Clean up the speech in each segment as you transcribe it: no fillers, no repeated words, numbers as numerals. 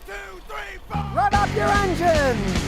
2, 3, 4. Run up your engines!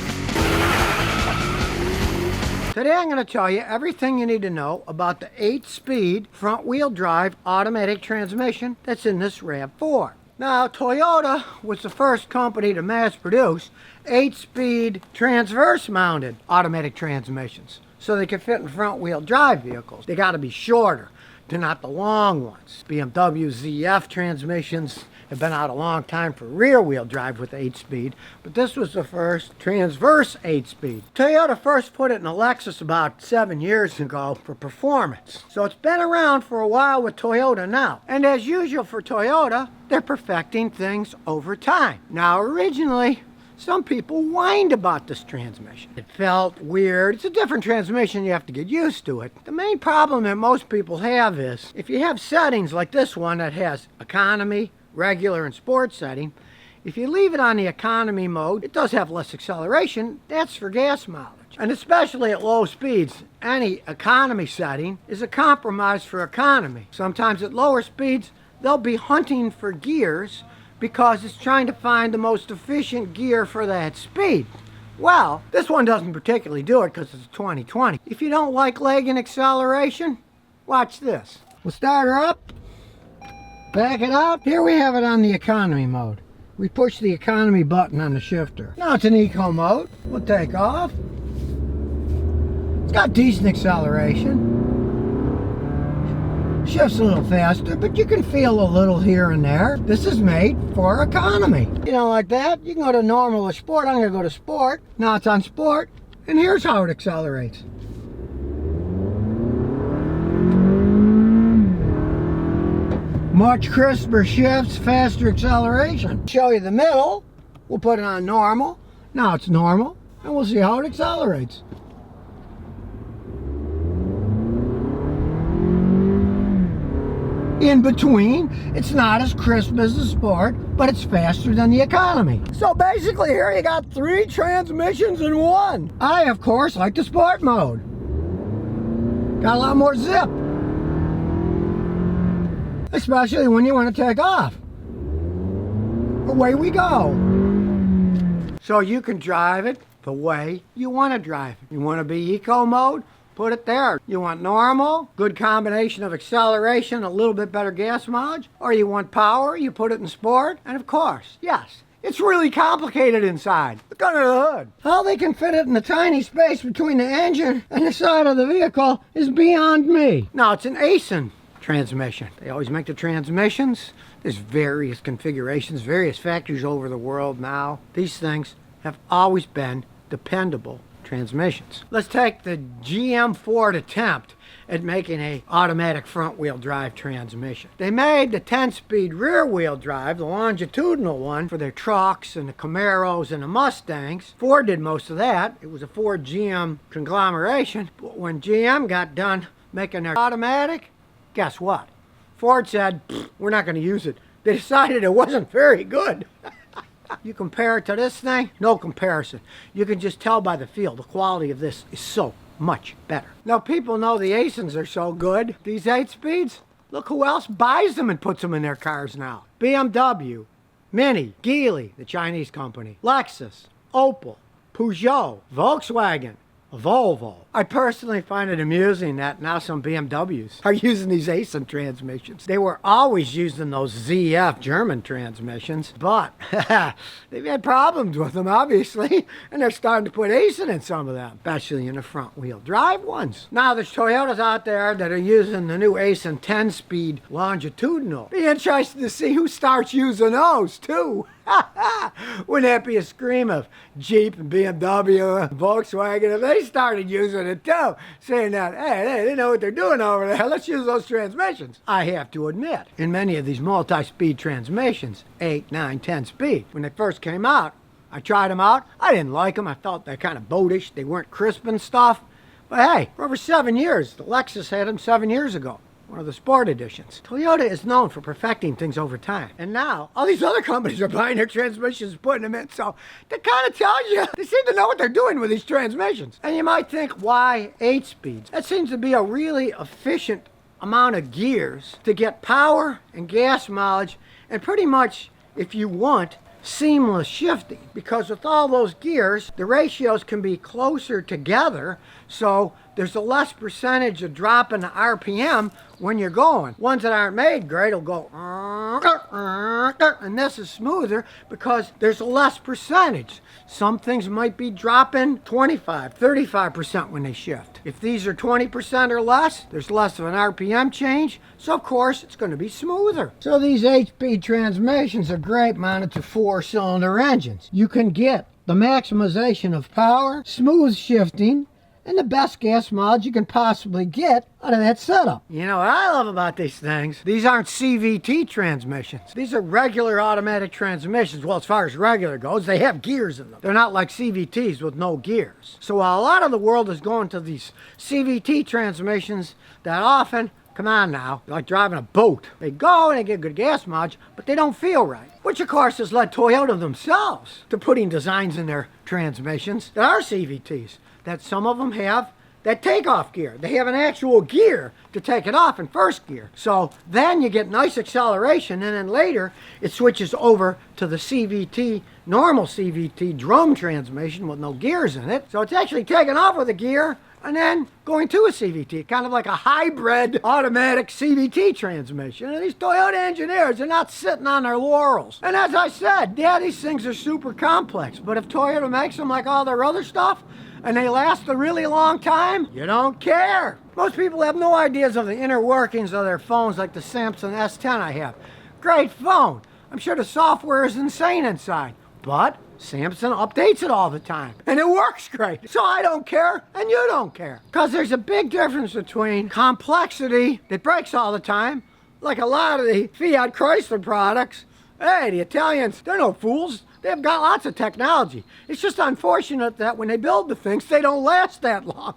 Today I'm going to tell you everything you need to know about the 8-speed front-wheel drive automatic transmission that's in this Rav4. Now, Toyota was the first company to mass produce 8-speed transverse-mounted automatic transmissions so they could fit in front-wheel drive vehicles. They got to be shorter. They're not the long ones. BMW ZF transmissions have been out a long time for rear-wheel drive with 8-speed, but this was the first transverse 8-speed. Toyota first put it in a Lexus about 7 years ago for performance. So it's been around for a while with Toyota now. And as usual for Toyota, they're perfecting things over time. Now originally, some people whined about this transmission. It felt weird. It's a different transmission, you have to get used to it. The main problem that most people have is, if you have settings like this one that has economy, regular, and sport setting, if you leave it on the economy mode, it does have less acceleration. That's for gas mileage. And especially at low speeds, any economy setting is a compromise for economy. Sometimes at lower speeds, they'll be hunting for gears because it's trying to find the most efficient gear for that speed. Well, this one doesn't particularly do it because it's 2020. If you don't like leg and acceleration, watch this. We'll start her up, back it out. Here we have it on the economy mode. We push the economy button on the shifter. Now it's in eco mode. We'll take off. It's got decent acceleration. Shifts a little faster, but you can feel a little here and there. This is made for economy. You don't like that? You can go to normal or sport. I'm gonna go to sport. Now it's on sport, and here's how it accelerates. Much crisper shifts, faster acceleration. Show you the middle. We'll put it on normal. Now it's normal, and we'll see how it accelerates. In between, it's not as crisp as the sport, but it's faster than the economy. So basically here you got 3 transmissions in one. I, of course, like the sport mode. Got a lot more zip. Especially when you want to take off. Away we go. So you can drive it the way you want to drive it. You want to be eco mode? Put it there. You want normal, good combination of acceleration, a little bit better gas mileage, or you want power, you put it in sport, and of course, yes, it's really complicated inside. Look under the hood. How they can fit it in the tiny space between the engine and the side of the vehicle is beyond me. Now, it's an ASIN transmission. They always make the transmissions. There's various configurations, various factories over the world now. These things have always been dependable transmissions. Let's take the GM Ford attempt at making an automatic front-wheel drive transmission. They made the 10-speed rear-wheel drive, the longitudinal one, for their trucks and the Camaros and the Mustangs. Ford did most of that. It was a Ford GM conglomeration. But when GM got done making their automatic, guess what? Ford said, we're not going to use it. They decided it wasn't very good. You compare it to this thing, no comparison. You can just tell by the feel. The quality of this is so much better. Now people know the ASINs are so good. These 8-speeds, look who else buys them and puts them in their cars now. BMW, Mini, Geely, the Chinese company, Lexus, Opel, Peugeot, Volkswagen, Volvo. I personally find it amusing that now some BMWs are using these ASIN transmissions. They were always using those ZF German transmissions, but they've had problems with them, obviously, and they're starting to put ASIN in some of them, especially in the front-wheel drive ones. Now there's Toyotas out there that are using the new ASIN 10-speed longitudinal. Be interested to see who starts using those, too. Wouldn't that be a scream of Jeep and BMW and Volkswagen if they started using it too, saying that, hey, they know what they're doing over there, let's use those transmissions. I have to admit, in many of these multi-speed transmissions, 8, 9, 10 speed, when they first came out, I tried them out. I didn't like them. I felt they're kind of boatish. They weren't crisp and stuff. But hey, for over 7 years, the Lexus had them 7 years ago. One of the sport editions. Toyota is known for perfecting things over time. And now, all these other companies are buying their transmissions and putting them in. So that kind of tells you, they seem to know what they're doing with these transmissions. And you might think, why 8 speeds? That seems to be a really efficient amount of gears to get power and gas mileage. And pretty much, if you want, seamless shifting, because with all those gears, the ratios can be closer together, so there's a less percentage of drop in the RPM when you're going. Ones that aren't made great will go, and this is smoother because there's a less percentage. Some things might be dropping 25, 35% when they shift. If these are 20% or less, there's less of an RPM change, so of course it's going to be smoother. So these 8-speed transmissions are great mounted to 4-cylinder engines. You can get the maximization of power, smooth shifting, and the best gas mileage you can possibly get out of that setup. You know what I love about these things? These aren't CVT transmissions. These are regular automatic transmissions. Well, as far as regular goes, they have gears in them. They're not like CVTs with no gears. So while a lot of the world is going to these CVT transmissions that often, come on now, like driving a boat. They go and they get good gas mileage, but they don't feel right. Which of course has led Toyota themselves to putting designs in their transmissions that are CVTs. That some of them have that takeoff gear. They have an actual gear to take it off in first gear. So then you get nice acceleration, and then later it switches over to the CVT, normal CVT drum transmission with no gears in it. So it's actually taking off with a gear and then going to a CVT, kind of like a hybrid automatic CVT transmission. And these Toyota engineers are not sitting on their laurels. And as I said, yeah, these things are super complex, but if Toyota makes them like all their other stuff, and they last a really long time, you don't care. Most people have no ideas of the inner workings of their phones like the Samsung S10 I have. Great phone. I'm sure the software is insane inside, but Samsung updates it all the time, and it works great. So I don't care, and you don't care. Because there's a big difference between complexity that breaks all the time, like a lot of the Fiat Chrysler products. Hey, the Italians, they're no fools. They've got lots of technology. It's just unfortunate that when they build the things, they don't last that long.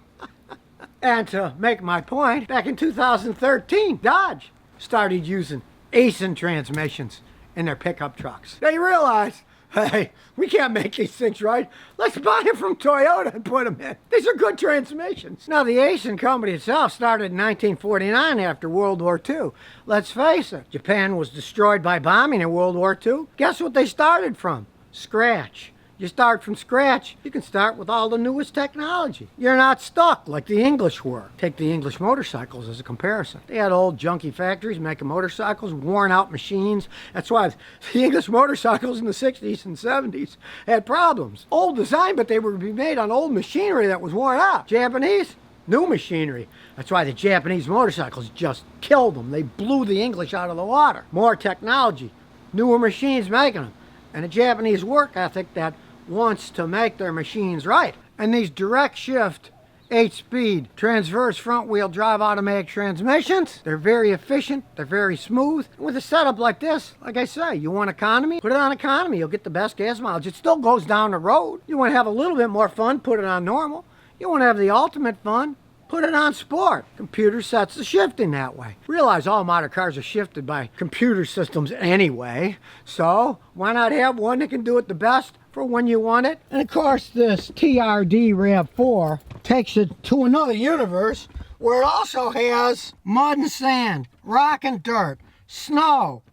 And to make my point, back in 2013, Dodge started using ASIN transmissions in their pickup trucks. They realized, hey, we can't make these things right. Let's buy them from Toyota and put them in. These are good transmissions. Now, the ASIN company itself started in 1949 after World War II. Let's face it, Japan was destroyed by bombing in World War II. Guess what they started from? Scratch. You start from scratch, you can start with all the newest technology. You're not stuck like the English were. Take the English motorcycles as a comparison. They had old junky factories making motorcycles, worn out machines. That's why the English motorcycles in the 60s and 70s had problems. Old design, but they were made on old machinery that was worn out. Japanese, new machinery. That's why the Japanese motorcycles just killed them. They blew the English out of the water. More technology, newer machines making them. And a Japanese work ethic that wants to make their machines right. And these direct shift 8-speed transverse front wheel drive automatic transmissions, they're very efficient, they're very smooth. And with a setup like this, like I say, you want economy, put it on economy, you'll get the best gas mileage. It still goes down the road. You want to have a little bit more fun, put it on normal. You want to have the ultimate fun, put it on sport. Computer sets the shifting that way. Realize all modern cars are shifted by computer systems anyway, so why not have one that can do it the best for when you want it? And of course this TRD Rav4 takes it to another universe where it also has mud and sand, rock and dirt, snow,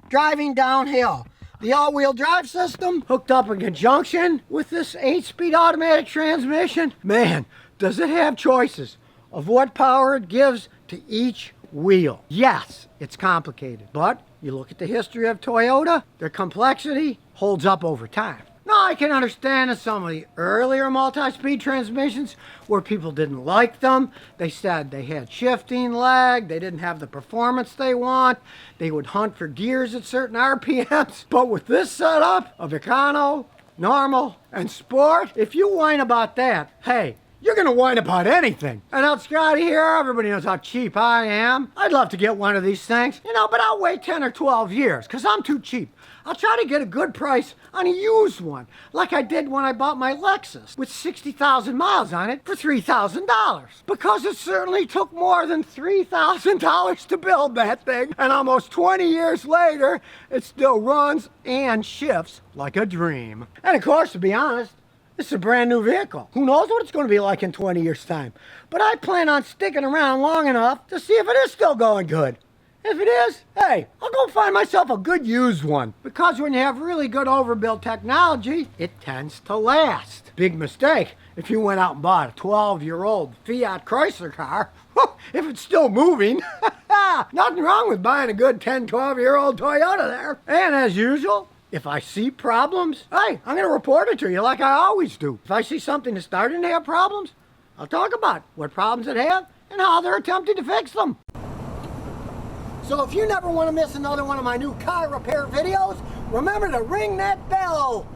driving downhill. The all-wheel drive system hooked up in conjunction with this 8-speed automatic transmission. Man, does it have choices of what power it gives to each wheel. Yes, it's complicated, but you look at the history of Toyota, their complexity holds up over time. Now, I can understand that some of the earlier multi-speed transmissions where people didn't like them. They said they had shifting lag, they didn't have the performance they want, they would hunt for gears at certain RPMs. But with this setup of econo, normal, and sport, if you whine about that, hey, you're going to whine about anything. And out Scotty here, everybody knows how cheap I am. I'd love to get one of these things, but I'll wait 10 or 12 years because I'm too cheap. I'll try to get a good price on a used one, like I did when I bought my Lexus with 60,000 miles on it for $3,000. Because it certainly took more than $3,000 to build that thing. And almost 20 years later, it still runs and shifts like a dream. And of course, to be honest, this is a brand new vehicle. Who knows what it's going to be like in 20 years' time. But I plan on sticking around long enough to see if it is still going good. If it is, hey, I'll go find myself a good used one. Because when you have really good overbuilt technology, it tends to last. Big mistake if you went out and bought a 12-year-old Fiat Chrysler car, if it's still moving. Nothing wrong with buying a good 10, 12-year-old Toyota there. And as usual, if I see problems, hey, I'm going to report it to you like I always do. If I see something that's starting to have problems, I'll talk about what problems it have and how they're attempting to fix them. So if you never want to miss another one of my new car repair videos, remember to ring that bell.